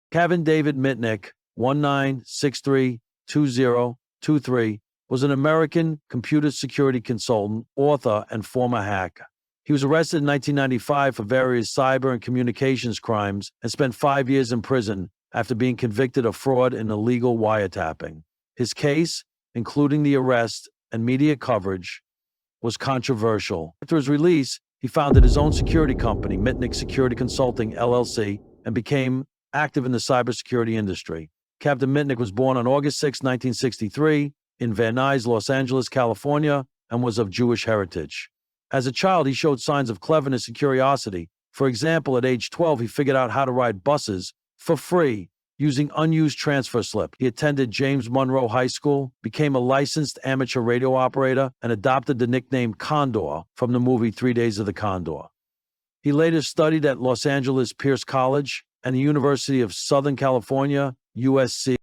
Kevin David Mitnick, 19632023, was an American computer security consultant, author, and former hacker. He was arrested in 1995 for various cyber and communications crimes and spent 5 years in prison after being convicted of fraud and illegal wiretapping. His case, including the arrest and media coverage, was controversial. After his release, he founded his own security company, Mitnick Security Consulting, LLC, and became active in the cybersecurity industry. Captain Mitnick was born on August 6, 1963, in Van Nuys, Los Angeles, California, and was of Jewish heritage. As a child, he showed signs of cleverness and curiosity. For example, at age 12, he figured out how to ride buses for free using unused transfer slip. He attended James Monroe High School, became a licensed amateur radio operator, and adopted the nickname Condor from the movie 3 Days of the Condor. He later studied at Los Angeles Pierce College and the University of Southern California, USC.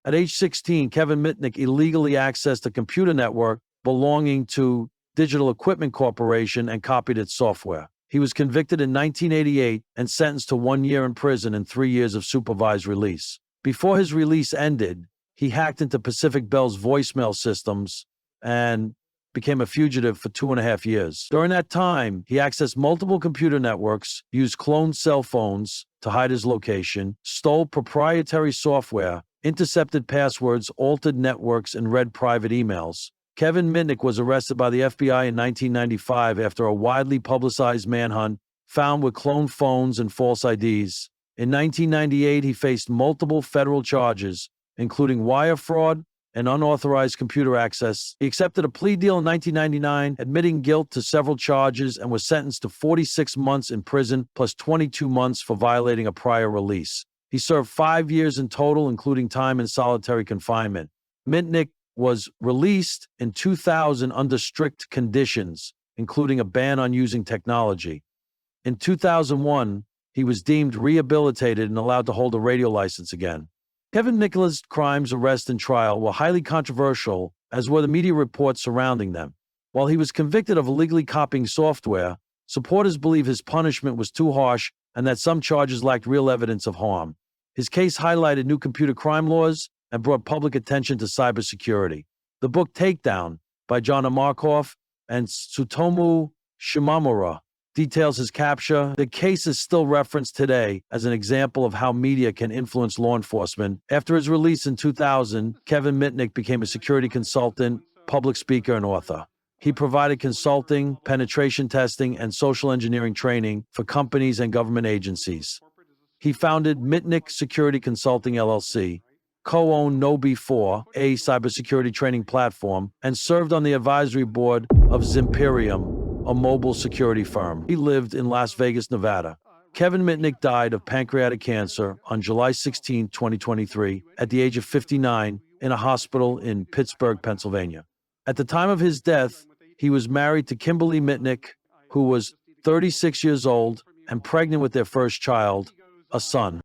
At age 16, Kevin Mitnick illegally accessed a computer network belonging to Digital Equipment Corporation and copied its software. He was convicted in 1988 and sentenced to 1 year in prison and 3 years of supervised release. Before his release ended, he hacked into Pacific Bell's voicemail systems and became a fugitive for 2.5 years. During that time, he accessed multiple computer networks, used cloned cell phones to hide his location, stole proprietary software, intercepted passwords, altered networks, and read private emails. Kevin Mitnick was arrested by the FBI in 1995 after a widely publicized manhunt found with cloned phones and false IDs. In 1998, he faced multiple federal charges, including wire fraud and unauthorized computer access. He accepted a plea deal in 1999, admitting guilt to several charges, and was sentenced to 46 months in prison plus 22 months for violating a prior release. He served 5 years in total, including time in solitary confinement. Mitnick was released in 2000 under strict conditions, including a ban on using technology. In 2001, he was deemed rehabilitated and allowed to hold a radio license again. Kevin Mitnick's crimes, arrest, and trial were highly controversial, as were the media reports surrounding them. While he was convicted of illegally copying software, supporters believe his punishment was too harsh and that some charges lacked real evidence of harm. His case highlighted new computer crime laws and brought public attention to cybersecurity. The book Takedown by John Markoff and Tsutomu Shimamura details his capture. The case is still referenced today as an example of how media can influence law enforcement. After his release in 2000, Kevin Mitnick became a security consultant, public speaker, and author. He provided consulting, penetration testing, and social engineering training for companies and government agencies. He founded Mitnick Security Consulting, LLC, co-owned Nobi4, a cybersecurity training platform, and served on the advisory board of Zimperium, a mobile security firm. He lived in Las Vegas, Nevada. Kevin Mitnick died of pancreatic cancer on July 16, 2023, at the age of 59, in a hospital in Pittsburgh, Pennsylvania. At the time of his death, he was married to Kimberly Mitnick, who was 36 years old and pregnant with their first child, a son.